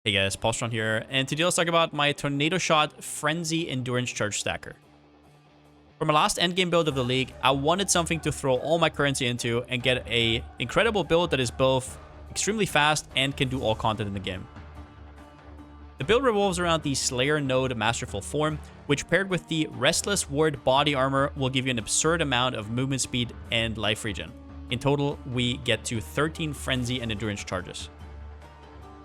Hey guys, Palsteron here, and today let's talk about my Tornado Shot Frenzy Endurance Charge Stacker. For my last endgame build of the league, I wanted something to throw all my currency into and get a incredible build that is both extremely fast and can do all content in the game. The build revolves around the Slayer Node Masterful Form, which paired with the Restless Ward Body Armor will give you an absurd amount of movement speed and life regen. In total, we get to 13 Frenzy and Endurance charges.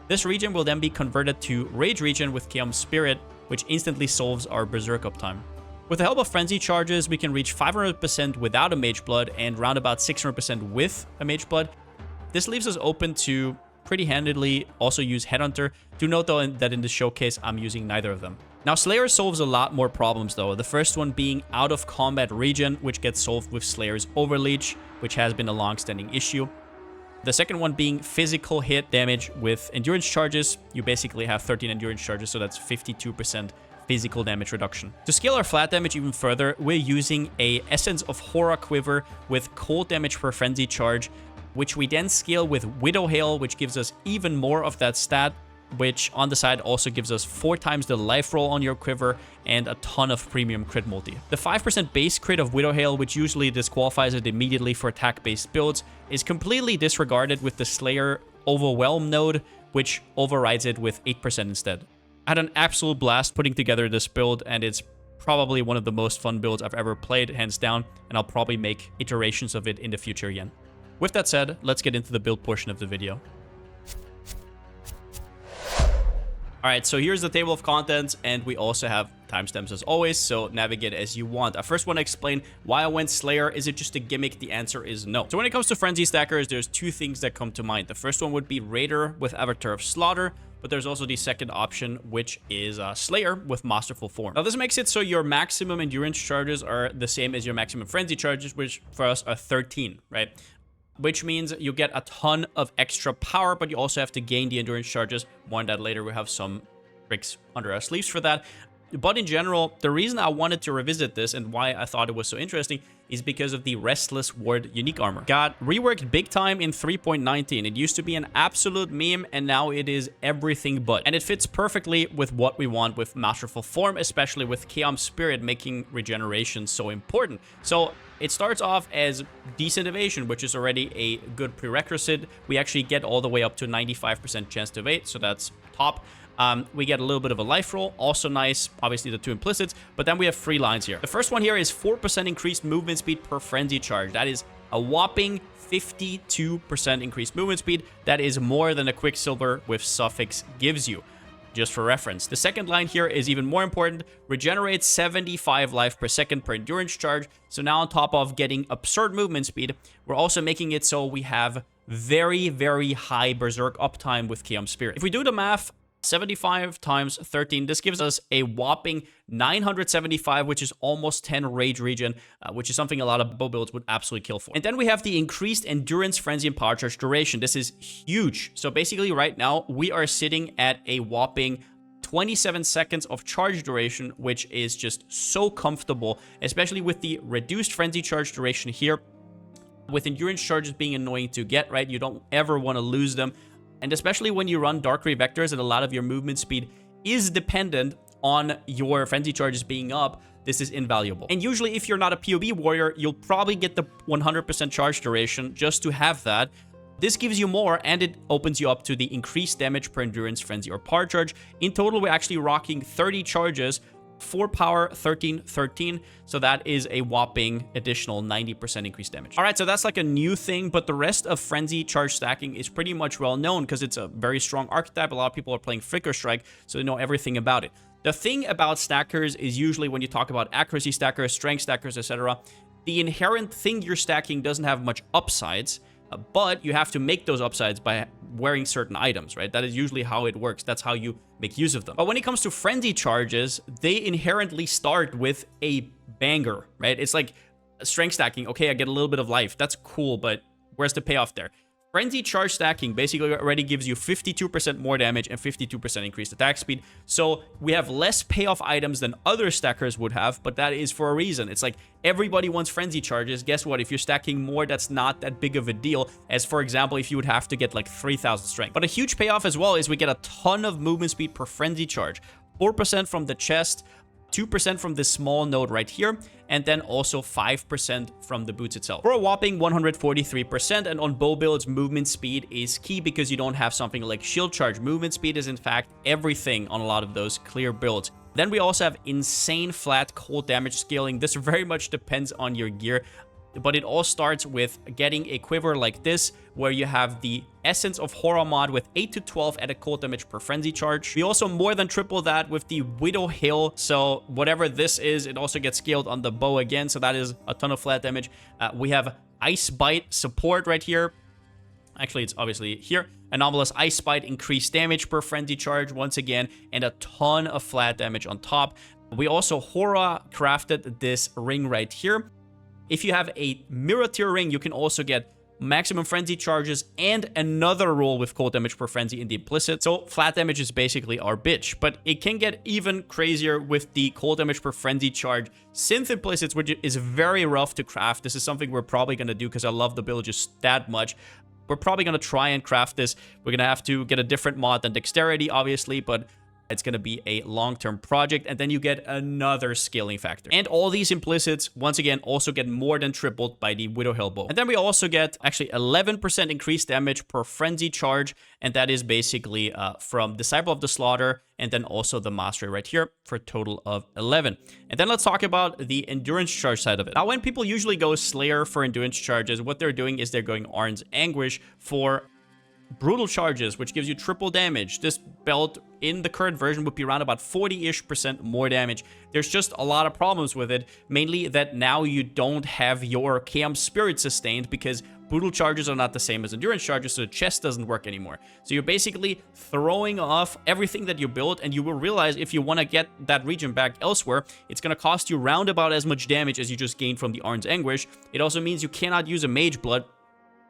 This regen will then be converted to Rage regen with Chaos Spirit, which instantly solves our Berserk uptime. With the help of Frenzy charges, we can reach 500% without a Mage Blood and round about 600% with a Mage Blood. This leaves us open to pretty handedly also use Headhunter. Do note though that in the showcase, I'm using neither of them. Now, Slayer solves a lot more problems though. The first one being out of combat regen, which gets solved with Slayer's Overleech, which has been a long-standing issue. The second one being physical hit damage with endurance charges. You basically have 13 endurance charges, so that's 52% physical damage reduction. To scale our flat damage even further, we're using a Essence of Horror Quiver with cold damage per frenzy charge, which we then scale with Widow Hail, which gives us even more of that stat, which on the side also gives us 4 times the life roll on your quiver and a ton of premium crit multi. The 5% base crit of Widow Hail, which usually disqualifies it immediately for attack-based builds, is completely disregarded with the Slayer Overwhelm node, which overrides it with 8% instead. I had an absolute blast putting together this build, and it's probably one of the most fun builds I've ever played, hands down, and I'll probably make iterations of it in the future again. With that said, let's get into the build portion of the video. All right, so here's the table of contents, and we also have timestamps as always, so navigate as you want. I first want to explain why I went Slayer. Is it just a gimmick? The answer is no. So when it comes to Frenzy stackers, there's 2 things that come to mind. The first one would be Raider with Avatar of Slaughter, but there's also the second option, which is Slayer with Masterful Form. Now, this makes it so your maximum endurance charges are the same as your maximum frenzy charges, which for us are 13, right? Which means you get a ton of extra power, but you also have to gain the endurance charges. More on that later. We have some tricks under our sleeves for that. But in general, the reason I wanted to revisit this and why I thought it was so interesting is because of the Restless Ward unique armor. Got reworked big time in 3.19. It used to be an absolute meme, and now it is everything but. And it fits perfectly with what we want with Masterful Form, especially with Chaos Spirit making regeneration so important. So it starts off as decent evasion, which is already a good prerequisite. We actually get all the way up to 95% chance to evade, so that's top. We get a little bit of a life roll, also nice, obviously the 2 implicits, but then we have 3 lines here. The first one here is 4% increased movement speed per frenzy charge. That is a whopping 52% increased movement speed. That is more than a Quicksilver with Suffix gives you, just for reference. The second line here is even more important. Regenerates 75 life per second per endurance charge. So now on top of getting absurd movement speed, we're also making it so we have very, very high Berserk uptime with Chaos Spirit. If we do the math, 75 times 13, this gives us a whopping 975, which is almost 10 Rage regen, which is something a lot of bow builds would absolutely kill for. And then we have the increased Endurance, Frenzy, and Power Charge duration. This is huge. So basically right now, we are sitting at a whopping 27 seconds of charge duration, which is just so comfortable, especially with the reduced Frenzy charge duration here. With endurance charges being annoying to get, right? You don't ever want to lose them. And especially when you run Dark Ray Vectors and a lot of your movement speed is dependent on your frenzy charges being up, this is invaluable. And usually if you're not a PoE warrior, you'll probably get the 100% charge duration just to have that. This gives you more, and it opens you up to the increased damage per endurance, frenzy, or power charge. In total, we're actually rocking 30 charges, 4 power, 13, 13. So that is a whopping additional 90% increased damage. All right, so that's like a new thing, but the rest of frenzy charge stacking is pretty much well known because it's a very strong archetype. A lot of people are playing Flicker Strike, so they know everything about it. The thing about stackers is usually when you talk about accuracy stackers, strength stackers, etc., the inherent thing you're stacking doesn't have much upsides, but you have to make those upsides by wearing certain items, right? That is usually how it works. That's how you make use of them. But when it comes to frenzy charges, they inherently start with a banger, right? It's like strength stacking. Okay, I get a little bit of life. That's cool, but where's the payoff there? Frenzy charge stacking basically already gives you 52% more damage and 52% increased attack speed. So we have less payoff items than other stackers would have, but that is for a reason. It's like everybody wants frenzy charges. Guess what? If you're stacking more, that's not that big of a deal as, for example, if you would have to get like 3,000 strength. But a huge payoff as well is we get a ton of movement speed per frenzy charge. 4% from the chest, 2% from this small node right here, and then also 5% from the boots itself. For a whopping 143%, and on bow builds, movement speed is key because you don't have something like shield charge. Movement speed is in fact everything on a lot of those clear builds. Then we also have insane flat cold damage scaling. This very much depends on your gear, but it all starts with getting a quiver like this, where you have the Essence of Horror mod with 8 to 12 added cold damage per frenzy charge. We also more than triple that with the Widow Hill, so whatever this is, it also gets scaled on the bow again, so that is a ton of flat damage. We have Ice Bite support right here. Actually, it's obviously here. Anomalous Ice Bite, increased damage per frenzy charge once again, and a ton of flat damage on top. We also Horror crafted this ring right here. If you have a mirror tier ring, you can also get maximum frenzy charges and another roll with cold damage per frenzy in the implicit. So flat damage is basically our bitch, but it can get even crazier with the cold damage per frenzy charge synth implicits, which is very rough to craft. This is something we're probably going to do because I love the build just that much. We're probably going to try and craft this. We're going to have to get a different mod than dexterity, obviously, but it's going to be a long-term project, and then you get another scaling factor. And all these implicits, once again, also get more than tripled by the Widow Hill bow. And then we also get actually 11% increased damage per frenzy charge, and that is basically from Disciple of the Slaughter, and then also the Mastery right here for a total of 11. And then let's talk about the endurance charge side of it. Now, when people usually go Slayer for endurance charges, what they're doing is they're going Arn's Anguish for brutal charges, which gives you triple damage. This belt in the current version would be around about 40-ish% more damage. There's just a lot of problems with it, mainly that now you don't have your Chaos Spirit sustained because brutal charges are not the same as endurance charges, so the chest doesn't work anymore. So you're basically throwing off everything that you built, and you will realize if you want to get that region back elsewhere, it's going to cost you round about as much damage as you just gained from the Arn's Anguish. It also means you cannot use a Mage Blood,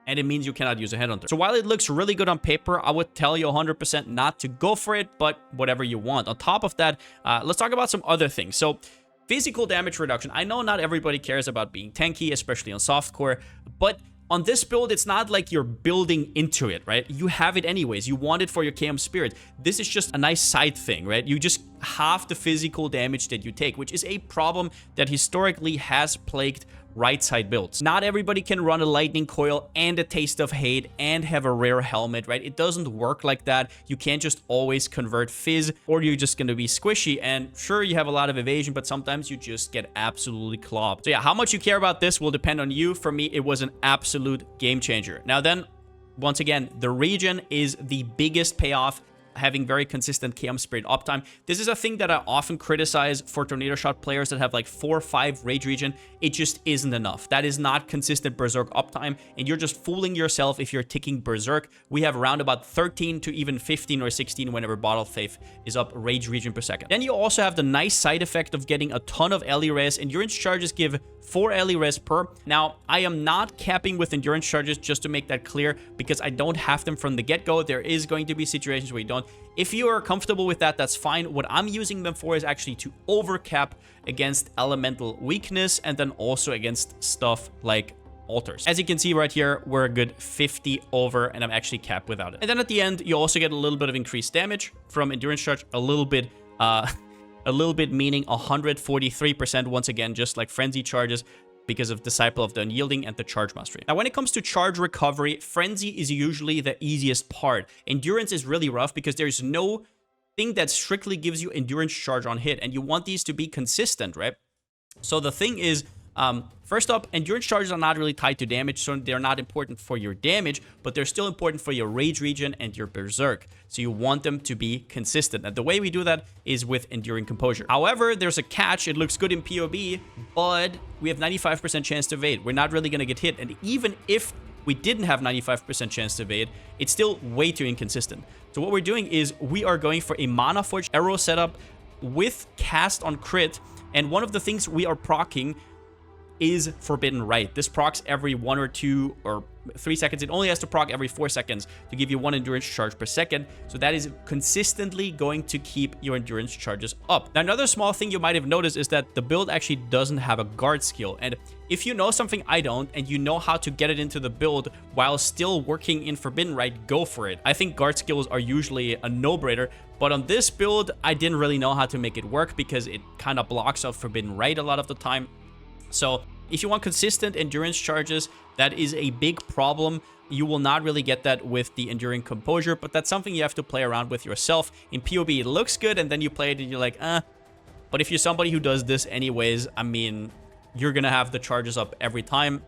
and it means you cannot use a Headhunter. So while it looks really good on paper, I would tell you 100% not to go for it, but whatever you want. On top of that, let's talk about some other things. So physical damage reduction. I know not everybody cares about being tanky, especially on softcore, but on this build, it's not like you're building into it, right? You have it anyways. You want it for your KM Spirit. This is just a nice side thing, right? You just half the physical damage that you take, which is a problem that historically has plagued right side builds. Not everybody can run a lightning coil and a taste of hate and have a rare helmet, right? It doesn't work like that. You can't just always convert fizz, or you're just going to be squishy. And sure, you have a lot of evasion, but sometimes you just get absolutely clobbed. So yeah, how much you care about this will depend on you. For me, it was an absolute game changer. Now then, once again, the region is the biggest payoff, having very consistent KM Spirit uptime. This is a thing that I often criticize for Tornado Shot players that have like 4 or 5 Rage Regen. It just isn't enough. That is not consistent Berserk uptime, and you're just fooling yourself if you're ticking Berserk. We have around about 13 to even 15 or 16 whenever Bottle Faith is up Rage Regen per second. Then you also have the nice side effect of getting a ton of Ellie Res. Endurance charges give 4 Ellie Res per. Now, I am not capping with endurance charges, just to make that clear, because I don't have them from the get-go. There is going to be situations where you don't. If you are comfortable with that, that's fine. What I'm using them for is actually to overcap against elemental weakness, and then also against stuff like altars. As you can see right here, we're a good 50 over, and I'm actually capped without it. And then at the end, you also get a little bit of increased damage from endurance charge, a little bit meaning 143% once again, just like frenzy charges, because of Disciple of the Unyielding and the Charge Mastery. Now, when it comes to charge recovery, Frenzy is usually the easiest part. Endurance is really rough because there's no thing that strictly gives you endurance charge on hit, and you want these to be consistent, right? So the thing is, first up, endurance charges are not really tied to damage, so they're not important for your damage, but they're still important for your Rage Regen and your Berserk. So you want them to be consistent. And the way we do that is with Enduring Composure. However, there's a catch. It looks good in PoE, but we have 95% chance to evade. We're not really going to get hit. And even if we didn't have 95% chance to evade, it's still way too inconsistent. So what we're doing is we are going for a Mana Forge Arrow setup with cast on crit. And one of the things we are proccing is Forbidden Right. This procs every 1 or 2 or 3 seconds. It only has to proc every 4 seconds to give you 1 endurance charge per second. So that is consistently going to keep your endurance charges up. Now, another small thing you might have noticed is that the build actually doesn't have a guard skill. And if you know something I don't, and you know how to get it into the build while still working in Forbidden Right, go for it. I think guard skills are usually a no-brainer. But on this build, I didn't really know how to make it work because it kind of blocks out Forbidden Right a lot of the time. So if you want consistent endurance charges, that is a big problem. You will not really get that with the Enduring Composure, but that's something you have to play around with yourself. In PoE, it looks good, and then you play it and you're like, But if you're somebody who does this anyways, I mean, you're going to have the charges up every time.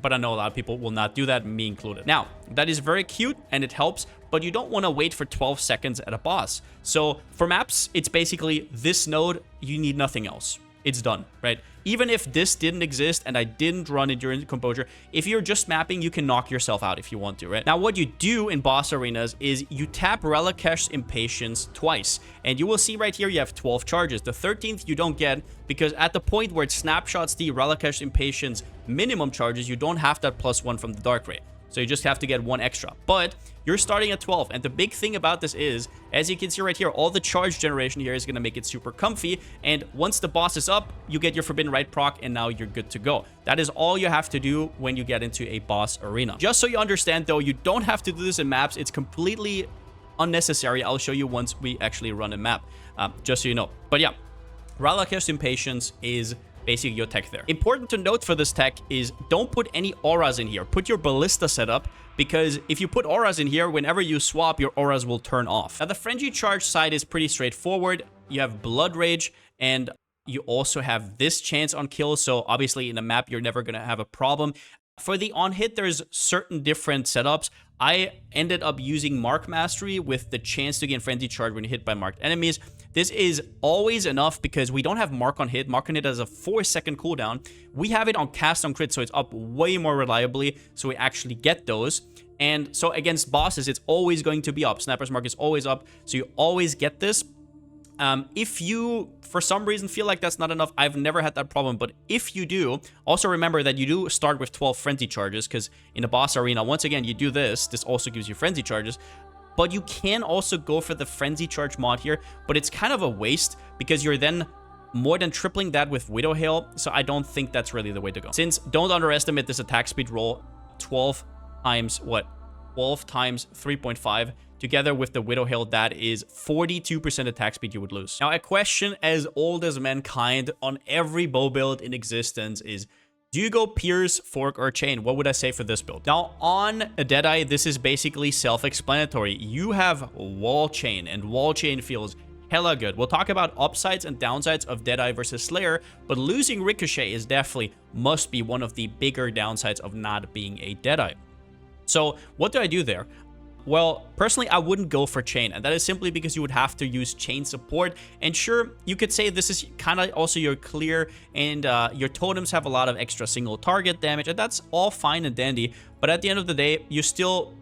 But I know a lot of people will not do that, me included. Now, that is very cute and it helps, but you don't want to wait for 12 seconds at a boss. So for maps, it's basically this node, you need nothing else. It's done, right? Even if this didn't exist and I didn't run Enduring Composure, if you're just mapping, you can knock yourself out if you want to, right? Now, what you do in boss arenas is you tap Relikesh's Impatience twice, and you will see right here you have 12 charges. The 13th you don't get because at the point where it snapshots the Relikesh's Impatience minimum charges, you don't have that +1 from the Dark Ray. So you just have to get 1 extra. But you're starting at 12. And the big thing about this is, as you can see right here, all the charge generation here is going to make it super comfy. And once the boss is up, you get your Forbidden Right proc, and now you're good to go. That is all you have to do when you get into a boss arena. Just so you understand, though, you don't have to do this in maps. It's completely unnecessary. I'll show you once we actually run a map, just so you know. But yeah, Relikesh's Impatience is basically your tech there. Important to note for this tech is don't put any auras in here. Put your ballista setup, because if you put auras in here, whenever you swap, your auras will turn off. Now, the frenzy charge side is pretty straightforward. You have Blood Rage, and you also have this chance on kill. So obviously in a map, you're never going to have a problem. For the on-hit, there's certain different setups. I ended up using Mark Mastery with the chance to gain Frenzy Charge when hit by marked enemies. This is always enough because we don't have Mark on Hit. Mark on Hit has a 4-second cooldown. We have it on Cast on Crit, so it's up way more reliably, so we actually get those. And so against bosses, it's always going to be up. Snapper's Mark is always up, so you always get this. If you, for some reason, feel like that's not enough, I've never had that problem. But if you do, also remember that you do start with 12 Frenzy Charges, because in a boss arena, once again, you do this. This also gives you Frenzy Charges. But you can also go for the Frenzy Charge mod here, but it's kind of a waste because you're then more than tripling that with Widow Hail, so I don't think that's really the way to go. Since, don't underestimate this attack speed roll, 12 times, what? 12 times 3.5. Together with the Widow Hail, that is 42% attack speed you would lose. Now, a question as old as mankind on every bow build in existence is, do you go Pierce, Fork, or Chain? What would I say for this build? Now, on a Deadeye, this is basically self-explanatory. You have Wall Chain, and Wall Chain feels hella good. We'll talk about upsides and downsides of Deadeye versus Slayer, but losing Ricochet is definitely, must be one of the bigger downsides of not being a Deadeye. So, what do I do there? Well, personally, I wouldn't go for Chain, and that is simply because you would have to use Chain support. And sure, you could say this is kind of also your clear, and your totems have a lot of extra single target damage, and that's all fine and dandy. But at the end of the day, you're still,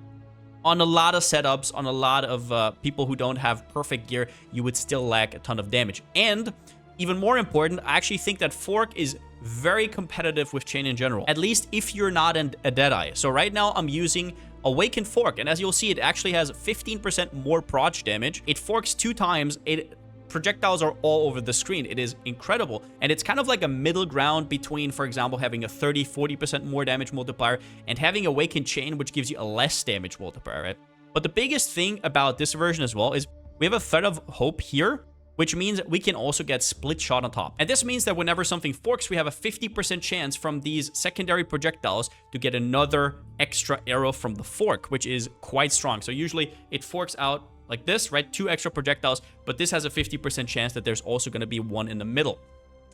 on a lot of setups, on a lot of people who don't have perfect gear, you would still lack a ton of damage. And even more important, I actually think that Fork is very competitive with Chain in general, at least if you're not a Deadeye. So right now, I'm using Awakened Fork, and as you'll see, it actually has 15% more proj damage. It forks 2 times. Projectiles are all over the screen. It is incredible, and it's kind of like a middle ground between, for example, having a 30-40% more damage multiplier and having Awakened Chain, which gives you a less damage multiplier, right? But the biggest thing about this version as well is we have a Thread of Hope here, which means we can also get Split Shot on top. And this means that whenever something forks, we have a 50% chance from these secondary projectiles to get another extra arrow from the fork, which is quite strong. So usually it forks out like this, right? 2 extra projectiles, but this has a 50% chance that there's also going to be 1 in the middle,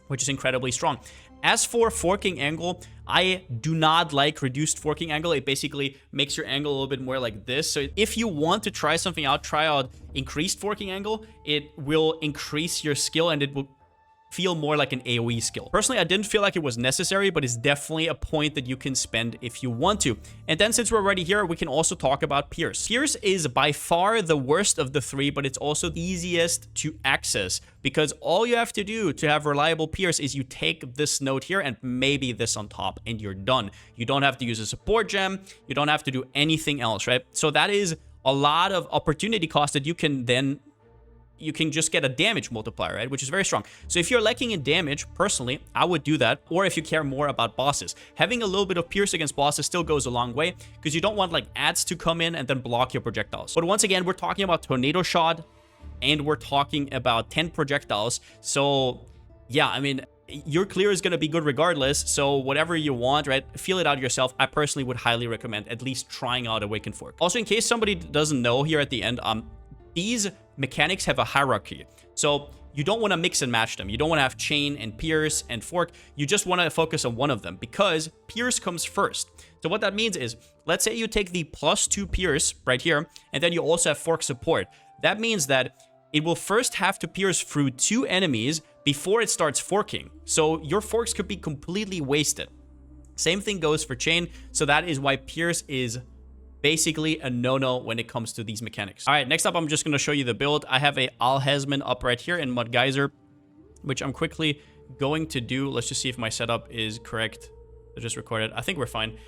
which is incredibly strong. As for forking angle, I do not like reduced forking angle. It basically makes your angle a little bit more like this. So if you want to try something out, try out increased forking angle. It will increase your skill, and it will feel more like an AoE skill. Personally, I didn't feel like it was necessary, but it's definitely a point that you can spend if you want to. And then since we're already here, we can also talk about Pierce. Pierce is by far the worst of the three, but it's also the easiest to access, because all you have to do to have reliable Pierce is you take this node here and maybe this on top, and you're done. You don't have to use a support gem. You don't have to do anything else, right? So that is a lot of opportunity cost that you can just get a damage multiplier, right? Which is very strong. So if you're lacking in damage, personally, I would do that. Or if you care more about bosses, having a little bit of Pierce against bosses still goes a long way, because you don't want like ads to come in and then block your projectiles. But once again, we're talking about Tornado Shot, and we're talking about 10 projectiles. So yeah, I mean, your clear is going to be good regardless. So whatever you want, right? Feel it out yourself. I personally would highly recommend at least trying out Awakened Fork. Also, in case somebody doesn't know here at the end, these mechanics have a hierarchy. So you don't want to mix and match them. You don't want to have Chain and Pierce and Fork. You just want to focus on one of them, because Pierce comes first. So what that means is, let's say you take the +2 Pierce right here, and then you also have Fork support. That means that it will first have to pierce through 2 enemies before it starts forking. So your forks could be completely wasted. Same thing goes for Chain. So that is why Pierce is basically a no-no when it comes to these mechanics. All right, next up, I'm just going to show you the build. I have a Alhazman up right here in Mud Geyser, which I'm quickly going to do. Let's just see if my setup is correct. I just recorded. I think we're fine.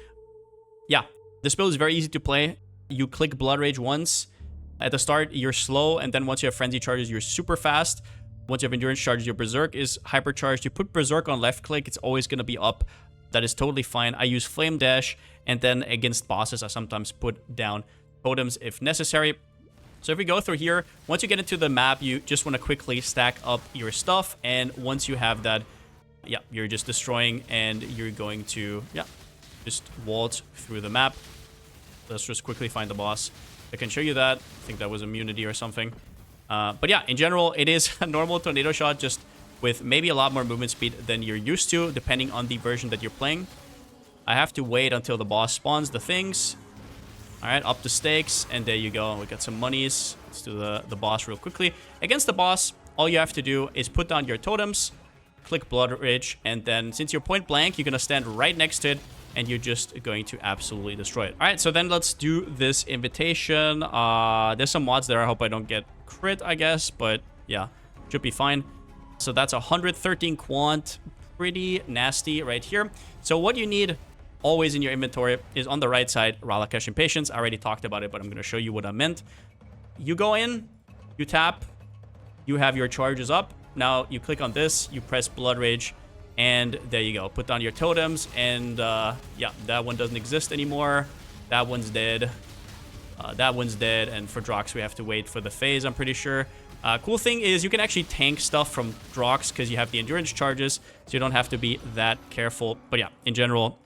Yeah, this build is very easy to play. You click Blood Rage once. At the start, you're slow, and then once you have Frenzy charges, you're super fast. Once you have Endurance charges, your Berserk is hypercharged. You put Berserk on left click, it's always going to be up. That is totally fine. I use Flame Dash, and then against bosses, I sometimes put down totems if necessary. So if we go through here, once you get into the map, you just want to quickly stack up your stuff, and once you have that, yeah, you're just destroying, and you're going to, yeah, just waltz through the map. Let's just quickly find the boss. I can show you that. I think that was immunity or something. But yeah, in general, it is a normal Tornado Shot, just with maybe a lot more movement speed than you're used to, depending on the version that you're playing. I have to wait until the boss spawns the things. All right, up the stakes, and there you go. We got some monies. Let's do the boss real quickly. Against the boss, all you have to do is put down your totems, click Blood Ridge, and then since you're point blank, you're going to stand right next to it, and you're just going to absolutely destroy it. All right, so then let's do this invitation. There's some mods there. I hope I don't get crit, I guess, but yeah, should be fine. So that's 113 quant, pretty nasty right here. So what you need always in your inventory is on the right side, Ralakesh Impatience. I already talked about it, but I'm going to show you what I meant. You go in, you tap, you have your charges up. Now you click on this, you press Blood Rage, and there you go. Put down your totems, and yeah, that one doesn't exist anymore. That one's dead. That one's dead, and for Drox, we have to wait for the phase, I'm pretty sure. Cool thing is you can actually tank stuff from Drox because you have the endurance charges, so you don't have to be that careful. But yeah, in general,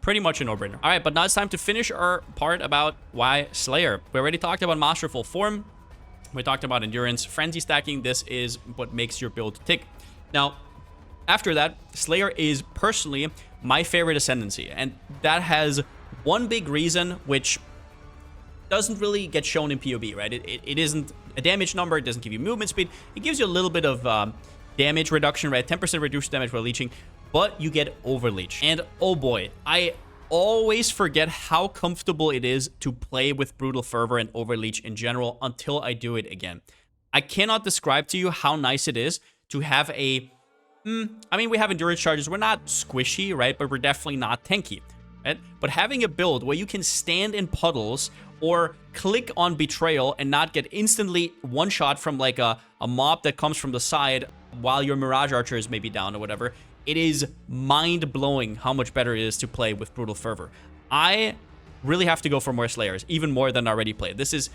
pretty much a no-brainer. All right, but now it's time to finish our part about why Slayer. We already talked about Masterful Form. We talked about endurance, frenzy stacking. This is what makes your build tick. Now, after that, Slayer is personally my favorite Ascendancy, and that has one big reason, which doesn't really get shown in PoE, right? It isn't a damage number. It doesn't give you movement speed. It gives you a little bit of damage reduction, right? 10% reduced damage while leeching, but you get overleech. And oh boy, I always forget how comfortable it is to play with Brutal Fervor and overleech in general until I do it again. I cannot describe to you how nice it is to have a... I mean, we have endurance charges. We're not squishy, right? But we're definitely not tanky, right? But having a build where you can stand in puddles or click on Betrayal and not get instantly one-shot from like a mob that comes from the side while your Mirage Archer is maybe down or whatever, it is mind-blowing how much better it is to play with Brutal Fervor. I really have to go for more Slayers, even more than I already played. This is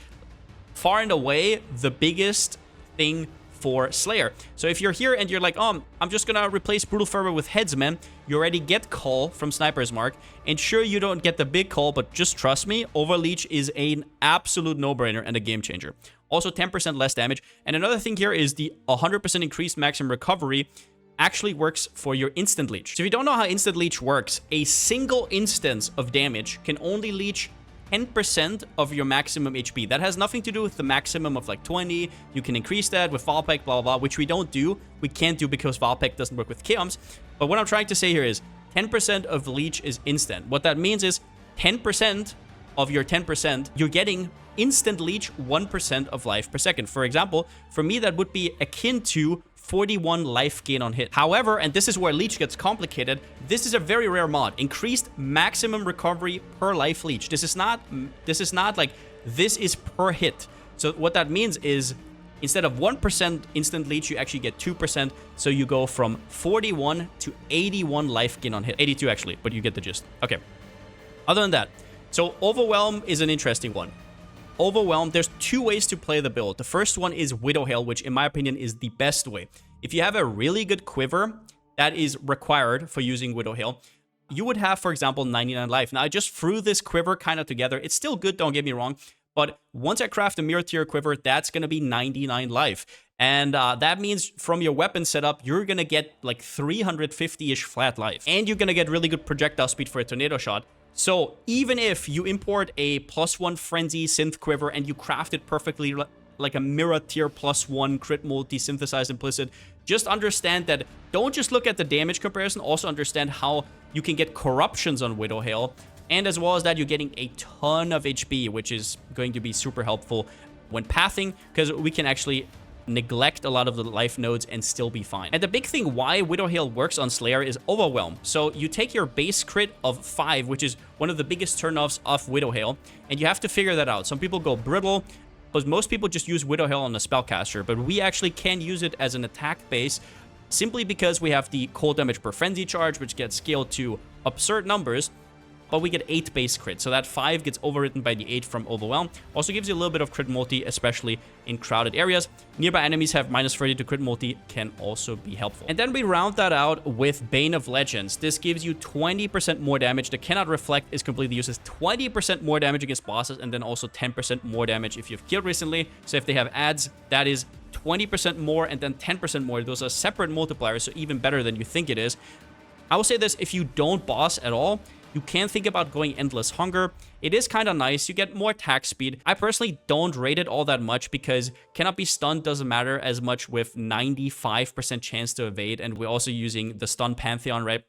far and away the biggest thing for Slayer. So if you're here and you're like, I'm just gonna replace Brutal Fervor with Headsman, you already get Call from Sniper's Mark, and sure, you don't get the big call, but just trust me, Overleech is an absolute no-brainer and a game changer. Also 10% less damage, and another thing here is the 100% increased maximum recovery actually works for your instant leech. So if you don't know how instant leech works, a single instance of damage can only leech 10% of your maximum HP. That has nothing to do with the maximum of like 20. You can increase that with Valpec, blah, blah, blah, which we don't do. We can't do because Valpec doesn't work with Chaos. But what I'm trying to say here is 10% of Leech is instant. What that means is 10% of your 10%, you're getting instant Leech 1% of life per second. For example, for me, that would be akin to 41 life gain on hit. However, and this is where Leech gets complicated, this is a very rare mod. Increased maximum recovery per life Leech. This is not like, this is per hit. So what that means is instead of 1% instant Leech, you actually get 2%. So you go from 41 to 81 life gain on hit. 82 actually, but you get the gist. Okay. Other than that, so Overwhelm is an interesting one. Overwhelm, there's two ways to play the build. The first one is Widow Hail, which in my opinion is the best way. If you have a really good quiver that is required for using Widow Hail, you would have, for example, 99 life. Now, I just threw this quiver kind of together. It's still good, don't get me wrong. But once I craft a mirror tier quiver, that's going to be 99 life. And that means from your weapon setup, you're going to get like 350-ish flat life. And you're going to get really good projectile speed for a tornado shot. So even if you import a +1 frenzy synth quiver and you craft it perfectly like a mirror tier +1 crit multi synthesized implicit, just understand that don't just look at the damage comparison, also understand how you can get corruptions on Widow Hail. And as well as that, you're getting a ton of HP, which is going to be super helpful when pathing, because we can actually neglect a lot of the life nodes and still be fine. And the big thing why Widow Hail works on Slayer is Overwhelm. So you take your base crit of 5, which is one of the biggest turnoffs of Widow Hail, and you have to figure that out. Some people go brittle, because most people just use Widow Hail on a spellcaster, but we actually can use it as an attack base simply because we have the cold damage per frenzy charge, which gets scaled to absurd numbers. But we get 8 base crit, so that 5 gets overwritten by the 8 from Overwhelm. Also gives you a little bit of crit multi, especially in crowded areas. Nearby enemies have -30 to crit multi, can also be helpful. And then we round that out with Bane of Legends. This gives you 20% more damage. The Cannot Reflect is completely useless. 20% more damage against bosses, and then also 10% more damage if you've killed recently. So if they have ads, that is 20% more and then 10% more. Those are separate multipliers, so even better than you think it is. I will say this, if you don't boss at all, you can think about going Endless Hunger. It is kind of nice. You get more attack speed. I personally don't rate it all that much because Cannot Be Stunned doesn't matter as much with 95% chance to evade. And we're also using the Stun Pantheon, right?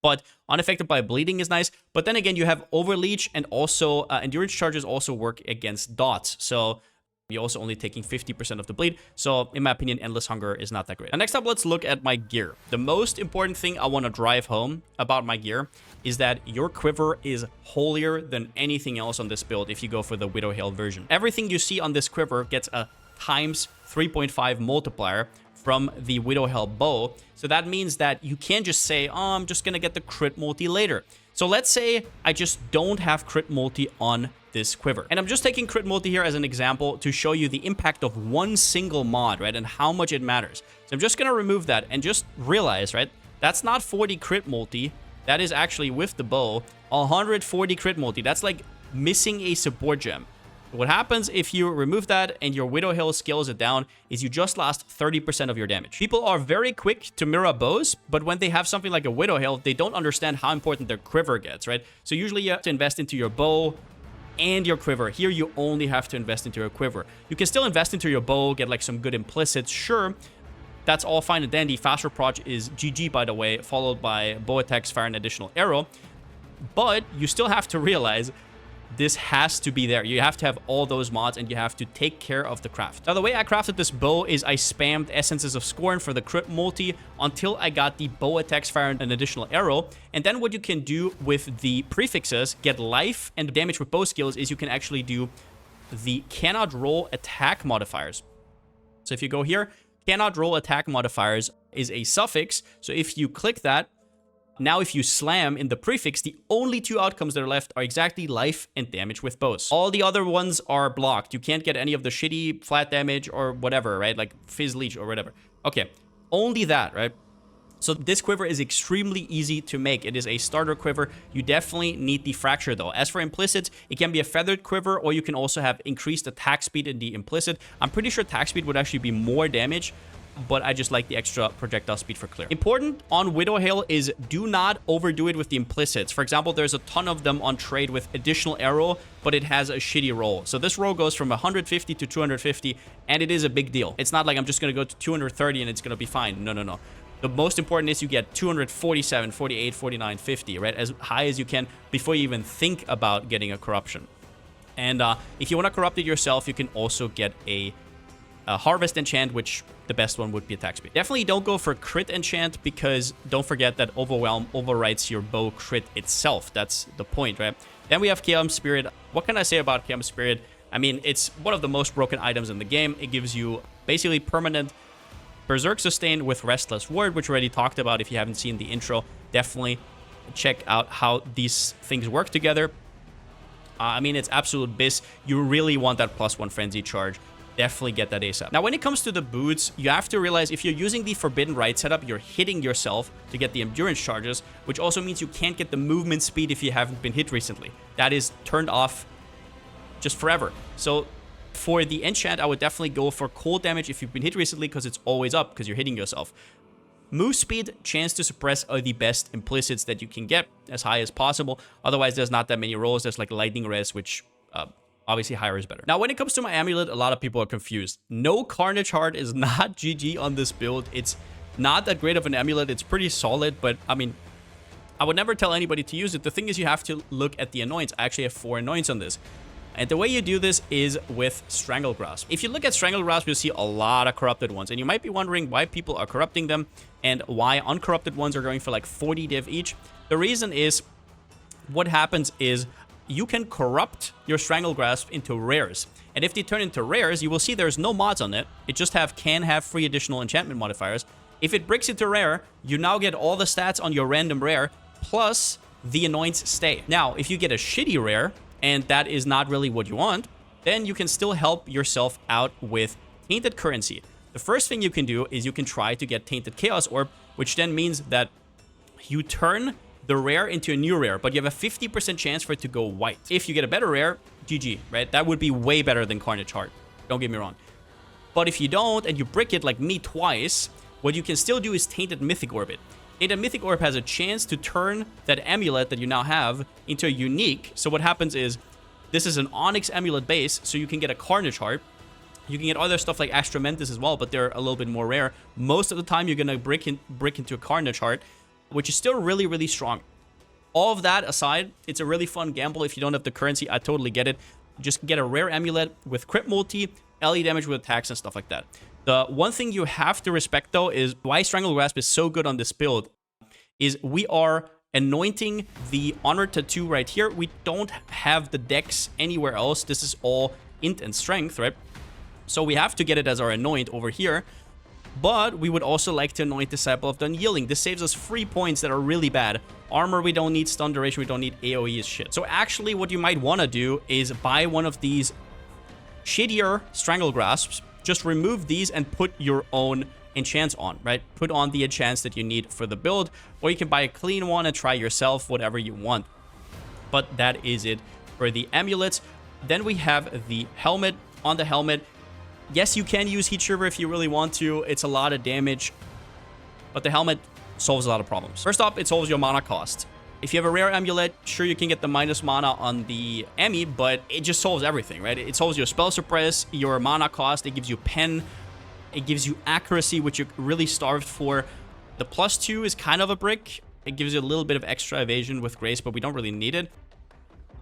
But Unaffected by Bleeding is nice. But then again, you have Overleech, and also Endurance Charges also work against dots. So you're also only taking 50% of the bleed. So in my opinion, Endless Hunger is not that great. And next up, let's look at my gear. The most important thing I want to drive home about my gear is that your quiver is holier than anything else on this build if you go for the Widow Hail version. Everything you see on this quiver gets a times 3.5 multiplier from the Widow Hail bow. So that means that you can't just say, oh, I'm just going to get the crit multi later. So let's say I just don't have crit multi on this quiver. And I'm just taking crit multi here as an example to show you the impact of one single mod, right? And how much it matters. So I'm just going to remove that and just realize, right? That's not 40 crit multi. That is actually with the bow, 140 crit multi. That's like missing a support gem. What happens if you remove that and your Widow Hail scales it down is you just lost 30% of your damage. People are very quick to mirror bows, but when they have something like a Widow Hail, they don't understand how important their quiver gets, right? So usually you have to invest into your bow and your quiver. Here you only have to invest into your quiver. You can still invest into your bow, get like some good implicits, sure. That's all fine and dandy. Faster proj is GG, by the way, followed by bow attacks, fire, and additional arrow. But you still have to realize this has to be there. You have to have all those mods, and you have to take care of the craft. Now, the way I crafted this bow is I spammed Essences of Scorn for the crit multi until I got the bow attacks, fire, and an additional arrow. And then what you can do with the prefixes, get life and damage with bow skills, is you can actually do the cannot roll attack modifiers. So if you go here, cannot roll attack modifiers is a suffix. So if you click that, now if you slam in the prefix, the only two outcomes that are left are exactly life and damage with bows. All the other ones are blocked. You can't get any of the shitty flat damage or whatever, right? Like Fizz Leech or whatever. Okay, only that, right? So this quiver is extremely easy to make. It is a starter quiver. You definitely need the fracture though. As for implicits, it can be a feathered quiver, or you can also have increased attack speed in the implicit. I'm pretty sure attack speed would actually be more damage, but I just like the extra projectile speed for clear. Important on Widow Hail is do not overdo it with the implicits. For example, there's a ton of them on trade with additional arrow, but it has a shitty roll. So this roll goes from 150 to 250, and it is a big deal. It's not like I'm just going to go to 230 and it's going to be fine. No, no, no. The most important is you get 247, 48, 49, 50, right? As high as you can before you even think about getting a corruption. And if you want to corrupt it yourself, you can also get a harvest enchant, which the best one would be attack speed. Definitely don't go for crit enchant, because don't forget that overwhelm overwrites your bow crit itself. That's the point, right? Then we have Chaos Spirit. What can I say about Chaos Spirit? I mean, it's one of the most broken items in the game. It gives you basically permanent Berserk sustain with Restless Word, which we already talked about. If you haven't seen the intro, definitely check out how these things work together. I mean, it's absolute biz. You really want that +1 frenzy charge. Definitely get that ASAP. Now, when it comes to the boots, you have to realize if you're using the Forbidden Rite setup, you're hitting yourself to get the endurance charges, which also means you can't get the movement speed if you haven't been hit recently. That is turned off just forever. So for the enchant, I would definitely go for cold damage if you've been hit recently, because it's always up because you're hitting yourself. Move speed, chance to suppress are the best implicits that you can get as high as possible. Otherwise, there's not that many rolls. There's like lightning res, which obviously higher is better. Now, when it comes to my amulet, a lot of people are confused. No Carnage Heart is not GG on this build. It's not that great of an amulet. It's pretty solid, but I mean, I would never tell anybody to use it. The thing is, you have to look at the annoyance. I actually have 4 annoyance on this. And the way you do this is with Strangle Grasp. If you look at Strangle Grasp, you'll see a lot of corrupted ones. And you might be wondering why people are corrupting them and why uncorrupted ones are going for like 40 div each. The reason is, what happens is you can corrupt your Strangle Grasp into rares. And if they turn into rares, you will see there's no mods on it. It just can have free additional enchantment modifiers. If it bricks into rare, you now get all the stats on your random rare, plus the annoyance stay. Now, if you get a shitty rare, and that is not really what you want, then you can still help yourself out with Tainted Currency. The first thing you can do is you can try to get Tainted Chaos Orb, which then means that you turn the rare into a new rare, but you have a 50% chance for it to go white. If you get a better rare, GG, right? That would be way better than Carnage Heart. Don't get me wrong. But if you don't, and you brick it like me twice, what you can still do is Tainted Mythic Orb it. Tainted Mythic Orb has a chance to turn that amulet that you now have into a unique. So what happens is, this is an Onyx amulet base, so you can get a Carnage Heart. You can get other stuff like Astramentus as well, but they're a little bit more rare. Most of the time, you're going to brick into a Carnage Heart, which is still really, really strong. All of that aside, it's a really fun gamble. If you don't have the currency, I totally get it. Just get a rare amulet with crit multi, LE damage with attacks and stuff like that. The one thing you have to respect, though, is why Strangle Grasp is so good on this build is we are anointing the Honor Tattoo right here. We don't have the dex anywhere else. This is all int and strength, right? So we have to get it as our anoint over here. But we would also like to anoint Disciple of the Unyielding. This saves us free points that are really bad. Armor we don't need, stun duration we don't need, AoE is shit. So actually what you might want to do is buy one of these shittier Strangle Grasps. Just remove these and put your own enchants on, right? Put on the enchants that you need for the build, or you can buy a clean one and try yourself, whatever you want. But that is it for the amulets. Then we have the helmet. On the helmet, yes, you can use Heat Shiver if you really want to. It's a lot of damage, but the helmet solves a lot of problems. First off, it solves your mana cost. If you have a rare amulet, sure, you can get the minus mana on the Emmy, but it just solves everything, right? It solves your spell suppress, your mana cost, it gives you pen, it gives you accuracy, which you're really starved for. The +2 is kind of a brick. It gives you a little bit of extra evasion with grace, but we don't really need it.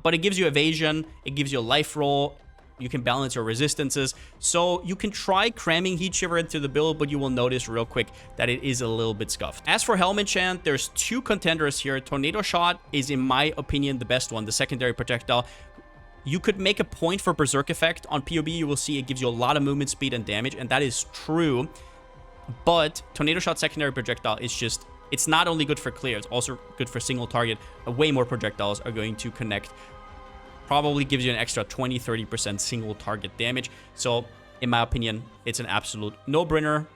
But it gives you evasion, it gives you a life roll, you can balance your resistances. So you can try cramming Heat Shiver into the build, but you will notice real quick that it is a little bit scuffed. As for Helmet Chant, there's 2 contenders here. Tornado Shot is, in my opinion, the best one, the secondary projectile. You could make a point for Berserk Effect. On PoB, you will see it gives you a lot of movement speed and damage, and that is true. But Tornado Shot secondary projectile is just, it's not only good for clear, it's also good for single target. Way more projectiles are going to connect. Probably gives you an extra 20-30% single target damage. So in my opinion, it's an absolute no-brainer.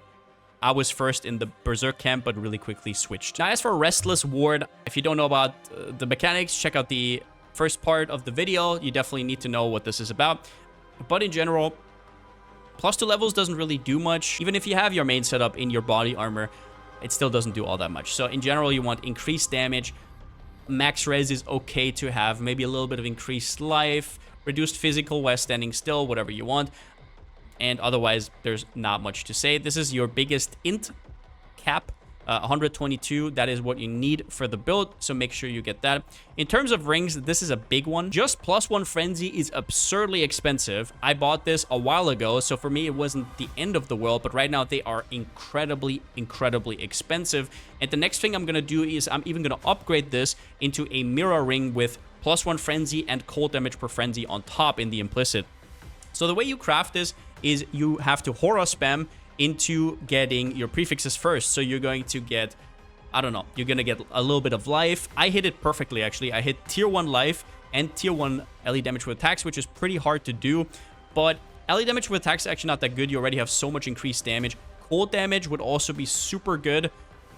I was first in the Berserk camp, but really quickly switched. Now, as for Restless Ward, if you don't know about the mechanics, check out the first part of the video. You definitely need to know what this is about. But in general, +2 levels doesn't really do much. Even if you have your main setup in your body armor, it still doesn't do all that much. So in general, you want increased damage. Max res is okay to have. Maybe a little bit of increased life, reduced physical while standing still, whatever you want. And otherwise, there's not much to say. This is your biggest int cap. 122, that is what you need for the build, so make sure you get that. In terms of rings, this is a big one. Just +1 frenzy is absurdly expensive. I bought this a while ago, so for me it wasn't the end of the world, but right now they are incredibly expensive. And the next thing I'm gonna do is I'm even gonna upgrade this into a mirror ring with +1 frenzy and cold damage per frenzy on top in the implicit. So the way you craft this is you have to horror spam into getting your prefixes first. So you're going to get, I don't know, you're going to get a little bit of life. I hit it perfectly, actually. I hit tier 1 life and tier 1 LE damage with attacks, which is pretty hard to do. But LE damage with attacks is actually not that good. You already have so much increased damage. Cold damage would also be super good.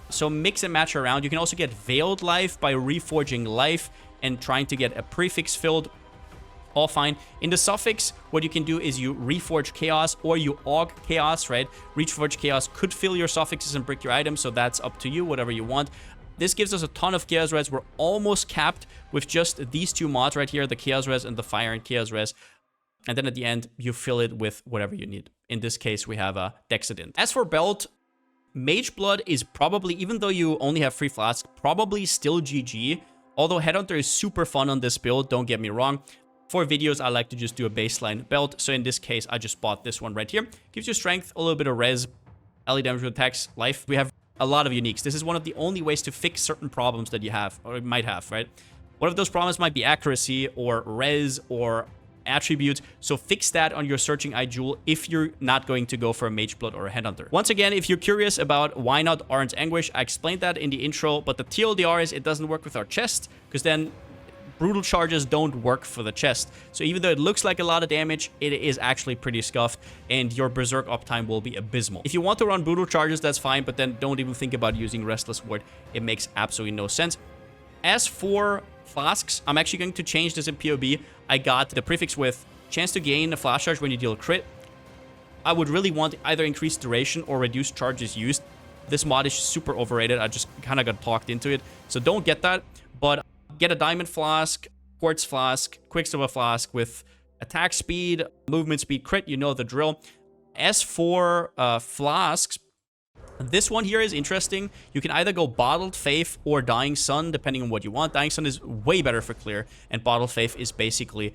So mix and match around. You can also get veiled life by reforging life and trying to get a prefix filled. All fine. In the suffix, what you can do is you reforge chaos or you aug chaos, right? Reforge chaos could fill your suffixes and brick your items, so that's up to you, whatever you want. This gives us a ton of chaos res. We're almost capped with just these two mods right here, the chaos res and the fire and chaos res. And then at the end, you fill it with whatever you need. In this case, we have a Dexident. As for belt, Mage Blood is probably, even though you only have free flask, probably still GG. Although Headhunter is super fun on this build, don't get me wrong. For videos, I like to just do a baseline belt. So in this case, I just bought this one right here. Gives you strength, a little bit of res, LE damage with attacks, life. We have a lot of uniques. This is one of the only ways to fix certain problems that you have, or might have, right? One of those problems might be accuracy or res or attributes. So fix that on your searching eye jewel if you're not going to go for a Mage Blood or a Headhunter. Once again, if you're curious about why not Arn's Anguish, I explained that in the intro, but the TLDR is it doesn't work with our chest, because then brutal charges don't work for the chest. So even though it looks like a lot of damage, it is actually pretty scuffed, and your berserk uptime will be abysmal. If you want to run brutal charges, that's fine, but then don't even think about using Restless Ward. It makes absolutely no sense. As for flasks, I'm actually going to change this in PoB. I got the prefix with chance to gain a flash charge when you deal crit. I would really want either increased duration or reduced charges used. This mod is super overrated. I just kind of got talked into it. So don't get that, but get a diamond flask, quartz flask, quicksilver flask with attack speed, movement speed, crit, you know the drill. As for flasks, this one here is interesting. You can either go Bottled Faith or Dying Sun, depending on what you want. Dying Sun is way better for clear, and Bottled Faith is basically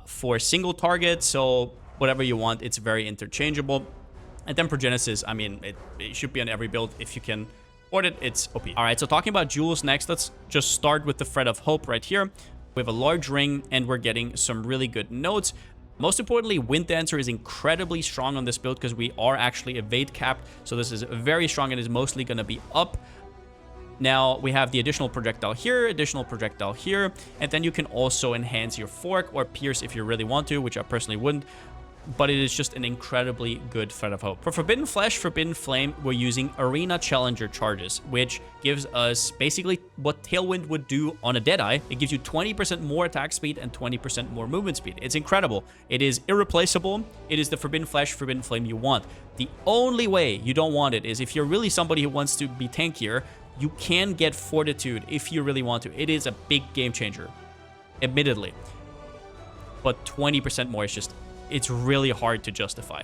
for single target, so whatever you want, it's very interchangeable. And then Progenesis, I mean, it should be on every build if you can afford it, it's OP. All right, so talking about jewels next, let's just start with the Thread of Hope right here. We have a large ring, and we're getting some really good notes. Most importantly, Wind Dancer is incredibly strong on this build because we are actually evade capped, so this is very strong and is mostly going to be up. Now, we have the additional projectile here, and then you can also enhance your fork or pierce if you really want to, which I personally wouldn't. But it is just an incredibly good Thread of Hope. For Forbidden Flesh, Forbidden Flame, we're using Arena Challenger charges, which gives us basically what Tailwind would do on a Deadeye. It gives you 20% more attack speed and 20% more movement speed. It's incredible. It is irreplaceable. It is the Forbidden Flesh, Forbidden Flame you want. The only way you don't want it is if you're really somebody who wants to be tankier, you can get Fortitude if you really want to. It is a big game changer, admittedly. But 20% more is just... it's really hard to justify.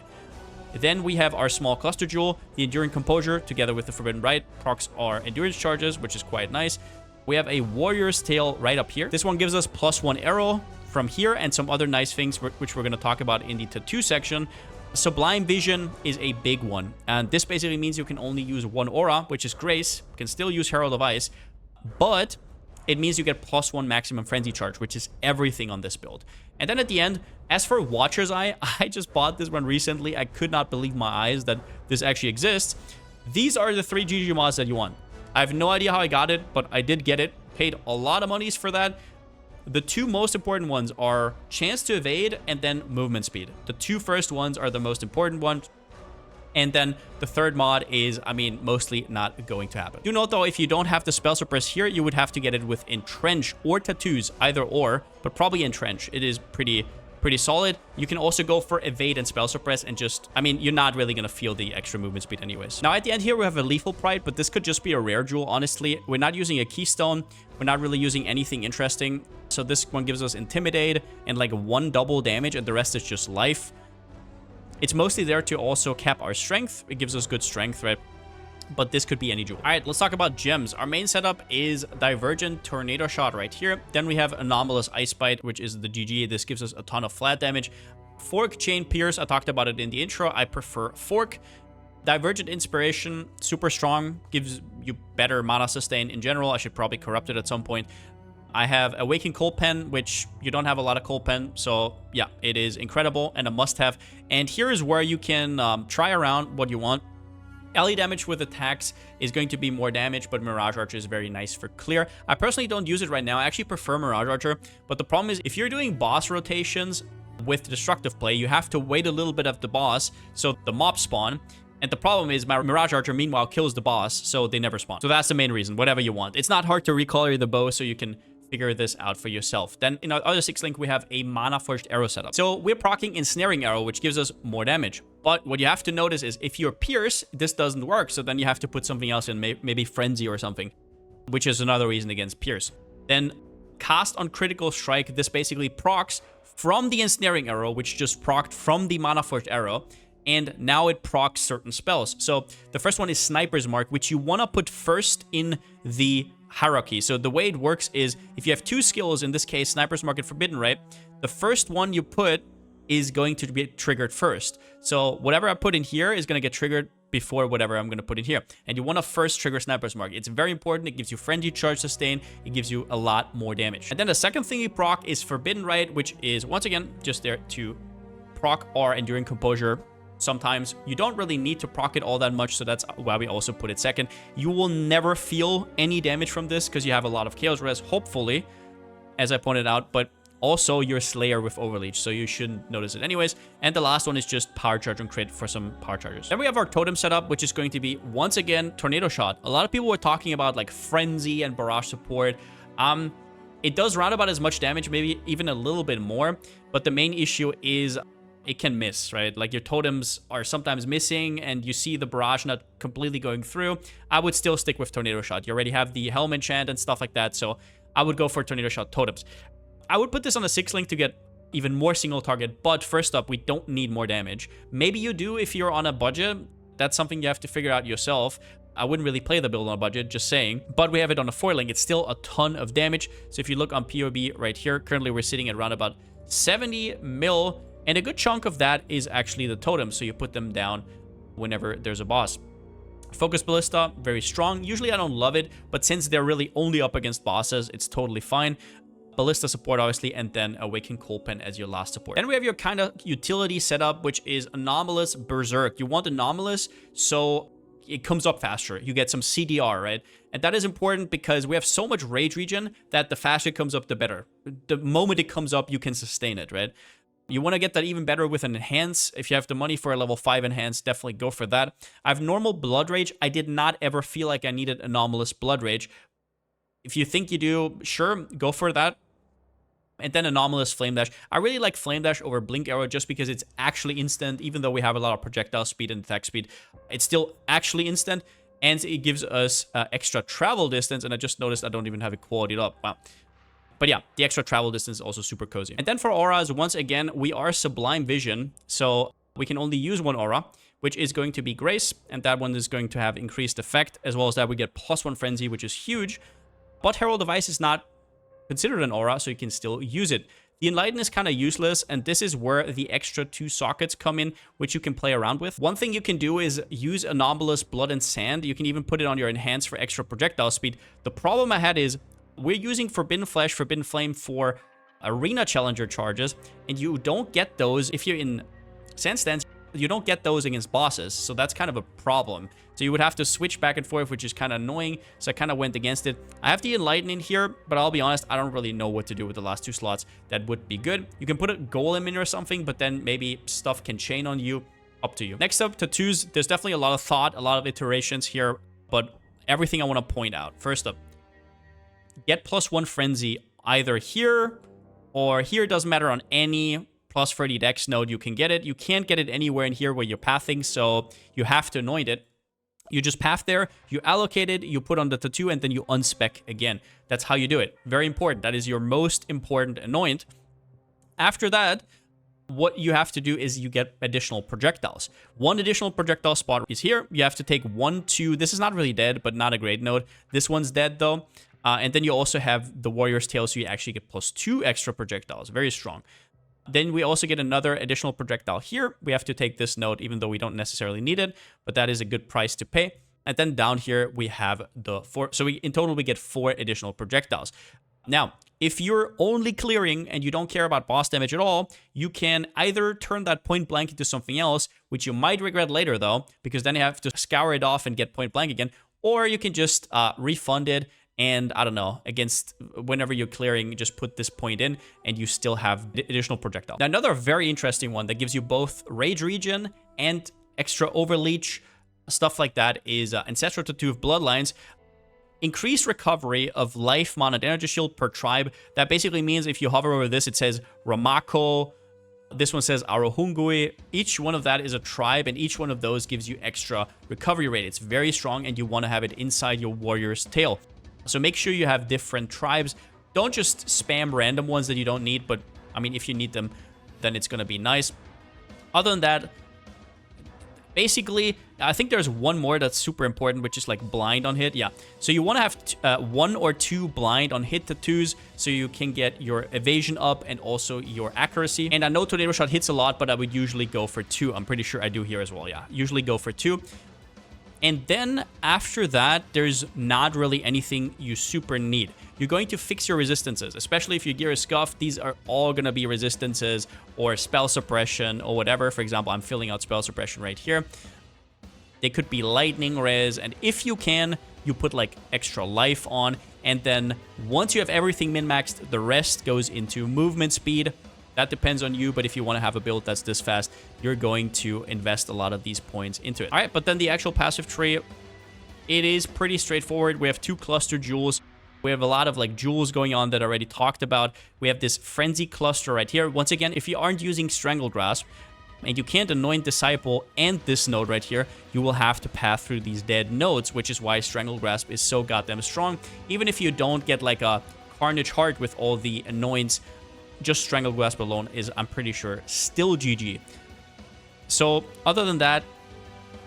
Then we have our small cluster jewel, the Enduring Composure, together with the Forbidden Rite, procs our endurance charges, which is quite nice. We have a Warrior's Tale right up here. This one gives us +1 arrow from here and some other nice things, which we're going to talk about in the tattoo section. Sublime Vision is a big one, and this basically means you can only use one aura, which is Grace. You can still use Herald of Ice, but it means you get +1 maximum frenzy charge, which is everything on this build. And then at the end, as for Watcher's Eye, I just bought this one recently. I could not believe my eyes that this actually exists. These are the 3 GG mods that you want. I have no idea how I got it, but I did get it. Paid a lot of monies for that. The 2 most important ones are chance to evade and then movement speed. The 2 first ones are the most important ones. And then the third mod is, I mean, mostly not going to happen. Do note, though, if you don't have the spell suppress here, you would have to get it with Entrench or Tattoos, either or, but probably Entrench. It is pretty pretty solid. You can also go for evade and spell suppress and just, I mean, you're not really going to feel the extra movement speed anyways. Now at the end here, we have a lethal pride, but this could just be a rare jewel, honestly. We're not using a keystone. We're not really using anything interesting. So this one gives us intimidate and like 1 double damage, and the rest is just life. It's mostly there to also cap our strength. It gives us good strength, right? But this could be any jewel. All right, let's talk about gems. Our main setup is Divergent Tornado Shot right here. Then we have Anomalous Ice Bite, which is the GG. This gives us a ton of flat damage. Fork Chain Pierce, I talked about it in the intro. I prefer Fork. Divergent Inspiration, super strong, gives you better mana sustain in general. I should probably corrupt it at some point. I have Awaken Cold Pen, which you don't have a lot of Cold Pen, so yeah, it is incredible and a must-have. And here is where you can try around what you want. LE damage with attacks is going to be more damage, but Mirage Archer is very nice for clear. I personally don't use it right now. I actually prefer Mirage Archer, but the problem is if you're doing boss rotations with destructive play, you have to wait a little bit of the boss, so the mobs spawn. And the problem is my Mirage Archer, meanwhile, kills the boss, so they never spawn. So that's the main reason, whatever you want. It's not hard to recolor the bow, so you can figure this out for yourself. Then in our other 6 link, we have a Mana Forged Arrow setup. So we're proccing Ensnaring Arrow, which gives us more damage. But what you have to notice is if you're Pierce, this doesn't work. So then you have to put something else in, maybe Frenzy or something, which is another reason against Pierce. Then Cast on Critical Strike, this basically procs from the Ensnaring Arrow, which just procced from the Mana Forged Arrow. And now it procs certain spells. So the first one is Sniper's Mark, which you want to put first in the hierarchy. So the way it works is if you have 2 skills, in this case, Sniper's Mark and Forbidden Ray, the first one you put is going to be triggered first. So whatever I put in here is going to get triggered before whatever I'm going to put in here. And you want to first trigger Sniper's Mark. It's very important. It gives you Frenzy Charge Sustain. It gives you a lot more damage. And then the second thing you proc is Forbidden Right, which is, once again, just there to proc our Enduring Composure. Sometimes you don't really need to proc it all that much, so that's why we also put it second. You will never feel any damage from this because you have a lot of Chaos Res, hopefully, as I pointed out, but also your Slayer with Overleech, so you shouldn't notice it anyways. And the last one is just Power Charge on Crit for some Power Chargers. Then we have our Totem setup, which is going to be, once again, Tornado Shot. A lot of people were talking about like Frenzy and Barrage support. It does roundabout as much damage, maybe even a little bit more, but the main issue is it can miss, right? Like your totems are sometimes missing and you see the barrage not completely going through. I would still stick with Tornado Shot. You already have the Helm enchant and stuff like that, so I would go for Tornado Shot totems. I would put this on a 6 link to get even more single target, but first up, we don't need more damage. Maybe you do if you're on a budget. That's something you have to figure out yourself. I wouldn't really play the build on a budget, just saying. But we have it on a 4 link. It's still a ton of damage. So if you look on PoE right here, currently we're sitting at around about 70 mil. And a good chunk of that is actually the totems, so you put them down whenever there's a boss. Focus Ballista, very strong. Usually I don't love it, but since they're really only up against bosses, it's totally fine. Ballista support, obviously, and then Awaken Cold Pen as your last support. Then we have your kind of utility setup, which is Anomalous Berserk. You want Anomalous, so it comes up faster. You get some CDR, right? And that is important because we have so much Rage Regen that the faster it comes up, the better. The moment it comes up, you can sustain it, right? You want to get that even better with an Enhance. If you have the money for a level 5 Enhance, definitely go for that. I have normal Blood Rage. I did not ever feel like I needed Anomalous Blood Rage. If you think you do, sure, go for that. And then Anomalous Flame Dash. I really like Flame Dash over Blink Arrow just because it's actually instant. Even though we have a lot of projectile speed and attack speed, it's still actually instant. And it gives us extra travel distance. And I just noticed I don't even have it qualityed up. Wow. But yeah, the extra travel distance is also super cozy. And then for auras, once again, we are Sublime Vision. So we can only use one aura, which is going to be Grace. And that one is going to have increased effect. As well as that we get +1 Frenzy, which is huge. But Herald Device is not considered an aura, so you can still use it. The Enlighten is kind of useless, and this is where the extra 2 sockets come in, which you can play around with. One thing you can do is use Anomalous Blood and Sand. You can even put it on your Enhance for extra projectile speed. The problem I had is we're using Forbidden Flesh, Forbidden Flame for Arena Challenger charges, and you don't get those if you're in Sandstance. You don't get those against bosses, so that's kind of a problem. So you would have to switch back and forth, which is kind of annoying, so I kind of went against it. I have the Enlighten in here, but I'll be honest, I don't really know what to do with the last 2 slots. That would be good. You can put a Golem in or something, but then maybe stuff can chain on you. Up to you. Next up, tattoos. There's definitely a lot of thought, a lot of iterations here, but everything I want to point out. First up, get +1 Frenzy either here or here. Doesn't matter on any plus 30 dex node, you can get it. You can't get it anywhere in here where you're pathing, so you have to anoint it. You just path there, you allocate it, you put on the tattoo, and then you unspec again. That's how you do it. Very important. That is your most important anoint. After that, what you have to do is you get additional projectiles. One additional projectile spot is here. You have to take 1, 2. This is not really dead, but not a great node. This one's dead, though. And then you also have the Warrior's Tail, so you actually get +2 extra projectiles. Very strong. Then we also get another additional projectile here. We have to take this node, even though we don't necessarily need it, but that is a good price to pay. And then down here, we have the 4. So in total, we get 4 additional projectiles. Now, if you're only clearing and you don't care about boss damage at all, you can either turn that point blank into something else, which you might regret later, though, because then you have to scour it off and get point blank again, or you can just refund it. And I don't know, against whenever you're clearing, just put this point in and you still have additional projectile. Now, another very interesting one that gives you both Rage Regen and extra Overleech, stuff like that, is Ancestral Tattoo of Bloodlines. Increased recovery of life, mana, and energy shield per tribe. That basically means if you hover over this, it says Ramako. This one says Arohungui. Each one of that is a tribe, and each one of those gives you extra recovery rate. It's very strong, and you want to have it inside your Warrior's Tail. So make sure you have different tribes. Don't just spam random ones that you don't need, but I mean, if you need them, then it's going to be nice. Other than that, basically, I think there's one more that's super important, which is like blind on hit. Yeah. So you want to have 1 or 2 blind on hit tattoos so you can get your evasion up and also your accuracy. And I know Tornado Shot hits a lot, but I would usually go for 2. I'm pretty sure I do here as well. Yeah. Usually go for 2. And then after that, there's not really anything you super need. You're going to fix your resistances, especially if your gear is scuffed. These are all going to be resistances or spell suppression or whatever. For example, I'm filling out spell suppression right here. They could be lightning res. And if you can, you put like extra life on. And then once you have everything min-maxed, the rest goes into movement speed. That depends on you, but if you want to have a build that's this fast, you're going to invest a lot of these points into it. All right, but then the actual passive tree, it is pretty straightforward. We have 2 cluster jewels. We have a lot of like jewels going on that I already talked about. We have this frenzy cluster right here. Once again, if you aren't using Strangle Grasp and you can't anoint Disciple and this node right here, you will have to pass through these dead nodes, which is why Strangle Grasp is so goddamn strong. Even if you don't get like a Carnage Heart with all the anoints, just Strangle Grasp alone is, I'm pretty sure, still GG. So other than that,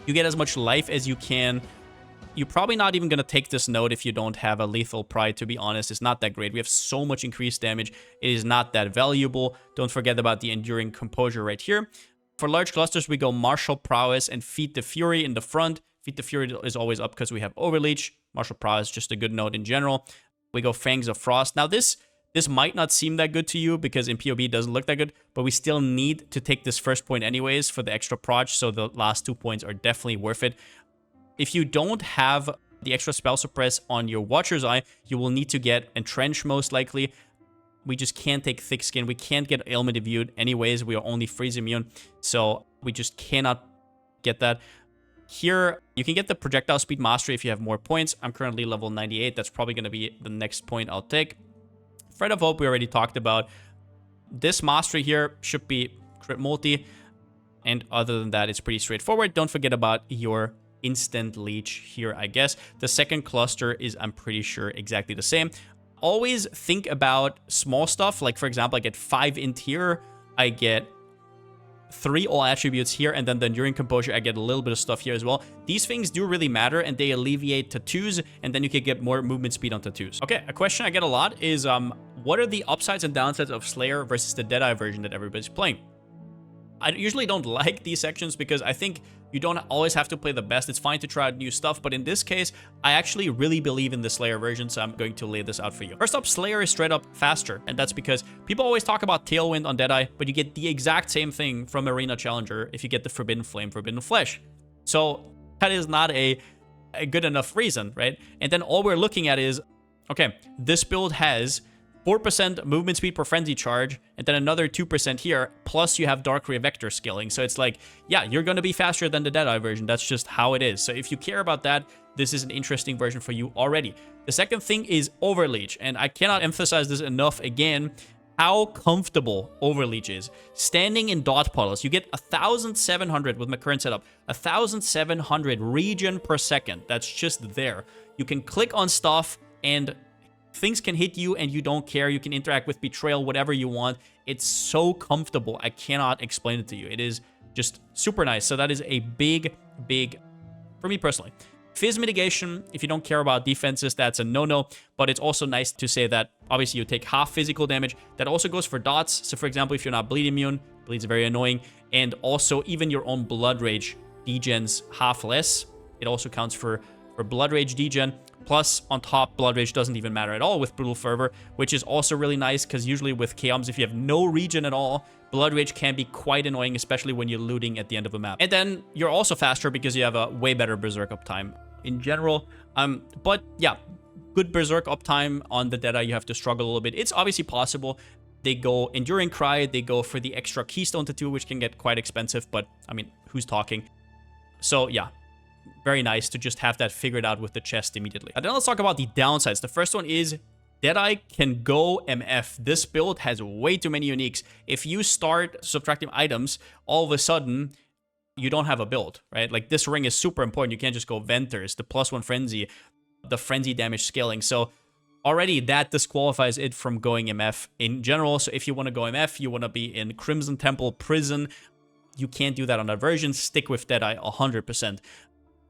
you get as much life as you can. You're probably not even going to take this node if you don't have a Lethal Pride, to be honest. It's not that great. We have so much increased damage. It is not that valuable. Don't forget about the Enduring Composure right here. For large clusters, we go Martial Prowess and Feed the Fury in the front. Feed the Fury is always up because we have Overleech. Martial Prowess, just a good node in general. We go Fangs of Frost. Now this might not seem that good to you because in PoE it doesn't look that good, but we still need to take this first point anyways for the extra proj, so the last 2 points are definitely worth it. If you don't have the extra spell suppress on your Watcher's Eye, you will need to get Entrench most likely. We just can't take Thick Skin. We can't get Ailment Immune anyways. We are only Freeze Immune, so we just cannot get that. Here, you can get the Projectile Speed Mastery if you have more points. I'm currently level 98. That's probably going to be the next point I'll take. Thread of Hope we already talked about. This mastery here should be crit multi. And other than that, it's pretty straightforward. Don't forget about your instant leech here, I guess. The second cluster is, I'm pretty sure, exactly the same. Always think about small stuff. Like, for example, I get 5 int here. I get 3 all attributes here, and then the Enduring Composure, I get a little bit of stuff here as well. These things do really matter, and they alleviate tattoos, and then you can get more movement speed on tattoos. Okay, a question I get a lot is, what are the upsides and downsides of Slayer versus the Deadeye version that everybody's playing? I usually don't like these sections because I think you don't always have to play the best. It's fine to try out new stuff, but in this case, I actually really believe in the Slayer version, so I'm going to lay this out for you. First up, Slayer is straight up faster, and that's because people always talk about Tailwind on Deadeye, but you get the exact same thing from Arena Challenger if you get the Forbidden Flame, Forbidden Flesh. So that is not a good enough reason, right? And then all we're looking at is, okay, this build has 4% movement speed per frenzy charge, and then another 2% here, plus you have Dark Ray Vector scaling. So it's like, yeah, you're going to be faster than the Deadeye version. That's just how it is. So if you care about that, this is an interesting version for you already. The second thing is Overleech, and I cannot emphasize this enough again. how comfortable Overleech is. Standing in dot puddles, you get 1,700 with my current setup. 1,700 regen per second. That's just there. You can click on stuff and things can hit you and you don't care. You can interact with Betrayal, whatever you want. It's so comfortable. I cannot explain it to you. It is just super nice. So that is a big, for me personally. Fizz mitigation, if you don't care about defenses, that's a no-no. But it's also nice to say that, obviously, you take half physical damage. That also goes for dots. So, for example, if you're not bleed immune, bleed's very annoying. And also, even your own Blood Rage degens half less. It also counts for Blood Rage degen. Plus, on top, Blood Rage doesn't even matter at all with Brutal Fervor, which is also really nice, because usually with Chaoms, if you have no regen at all, Blood Rage can be quite annoying, especially when you're looting at the end of a map. And then you're also faster because you have a way better Berserk uptime in general. But yeah, good Berserk uptime on the Deadeye, you have to struggle a little bit. It's obviously possible. They go Enduring Cry, they go for the extra Keystone Tattoo, which can get quite expensive, but I mean, who's talking? So yeah, very nice to just have that figured out with the chest immediately. And then let's talk about the downsides. The first one is Deadeye can go MF. This build has way too many uniques. If you start subtracting items, all of a sudden, you don't have a build, right? Like, this ring is super important. You can't just go Venters, the +1 Frenzy, the Frenzy damage scaling. So already that disqualifies it from going MF in general. So if you want to go MF, you want to be in Crimson Temple Prison, you can't do that on that version. Stick with Deadeye 100%.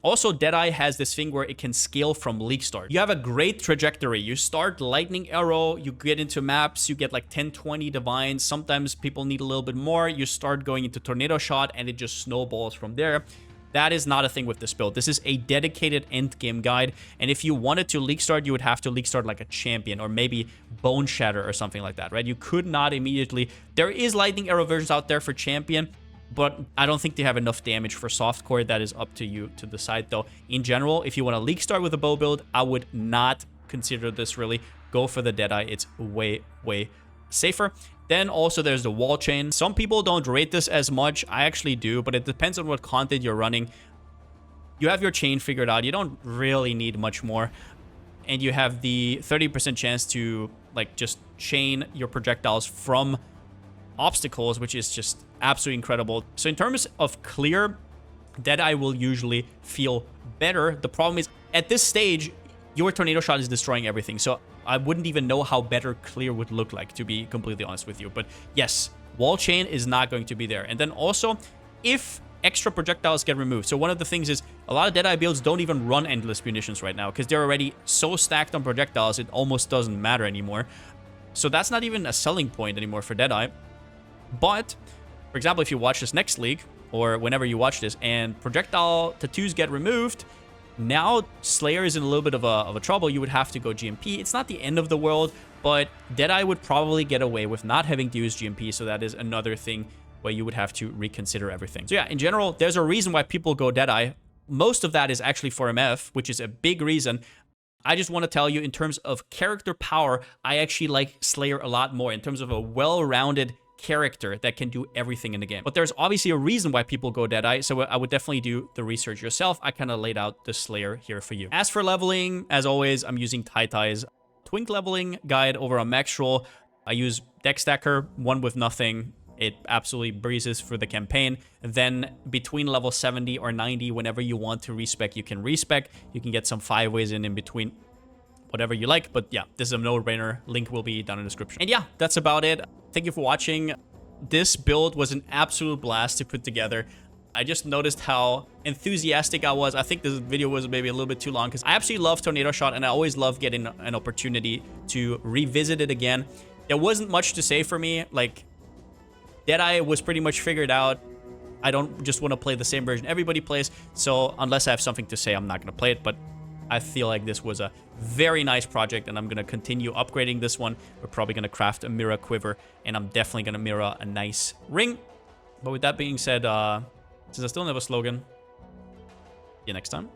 Also, Deadeye has this thing where it can scale from League Start. You have a great trajectory. You start Lightning Arrow, you get into maps, you get like 10, 20 Divines. Sometimes people need a little bit more. You start going into Tornado Shot, and it just snowballs from there. That is not a thing with this build. This is a dedicated endgame guide, and if you wanted to League Start, you would have to League Start like a champion, or maybe Bone Shatter or something like that, right? You could not immediately... There is Lightning Arrow versions out there for champion, but I don't think they have enough damage for softcore. That is up to you to decide, though. In general, if you want to League Start with a bow build, I would not consider this really. Go for the Deadeye. It's way, way safer. Then also there's the wall chain. Some people don't rate this as much. I actually do, but it depends on what content you're running. You have your chain figured out. You don't really need much more. And you have the 30% chance to like just chain your projectiles from obstacles, which is just absolutely incredible. So in terms of clear, Deadeye will usually feel better. The problem is, at this stage, your Tornado Shot is destroying everything. So I wouldn't even know how better clear would look like, to be completely honest with you. But yes, wall chain is not going to be there. And then also, if extra projectiles get removed. So one of the things is, a lot of Deadeye builds don't even run endless munitions right now, because they're already so stacked on projectiles, it almost doesn't matter anymore. So that's not even a selling point anymore for Deadeye. But, for example, if you watch this next league, or whenever you watch this, and projectile tattoos get removed, now Slayer is in a little bit of a trouble. You would have to go GMP. It's not the end of the world, but Deadeye would probably get away with not having to use GMP, so that is another thing where you would have to reconsider everything. So yeah, in general, there's a reason why people go Deadeye. Most of that is actually for MF, which is a big reason. I just want to tell you, in terms of character power, I actually like Slayer a lot more in terms of a well-rounded character that can do everything in the game. But there's obviously a reason why people go Deadeye, so I would definitely do the research yourself. I kind of laid out the Slayer here for you. As for leveling, as always, I'm using Taitai's Twink leveling guide over on Maxroll. I use Deck Stacker, one with nothing. It absolutely breezes for the campaign. Then between level 70 or 90, whenever you want to respec, you can respec. You can get some 5-ways in between, whatever you like. But yeah, this is a no-brainer. Link will be down in the description. And yeah, that's about it. Thank you for watching. This build was an absolute blast to put together. I just noticed how enthusiastic I was. I think this video was maybe a little bit too long, because I absolutely love Tornado Shot, and I always love getting an opportunity to revisit it again. There wasn't much to say for me. Like, Deadeye was pretty much figured out. I don't just want to play the same version everybody plays, so unless I have something to say, I'm not going to play it. But I feel like this was a very nice project, and I'm going to continue upgrading this one. We're probably going to craft a mirror quiver, and I'm definitely going to mirror a nice ring. But with that being said, since I still don't have a slogan, see you next time.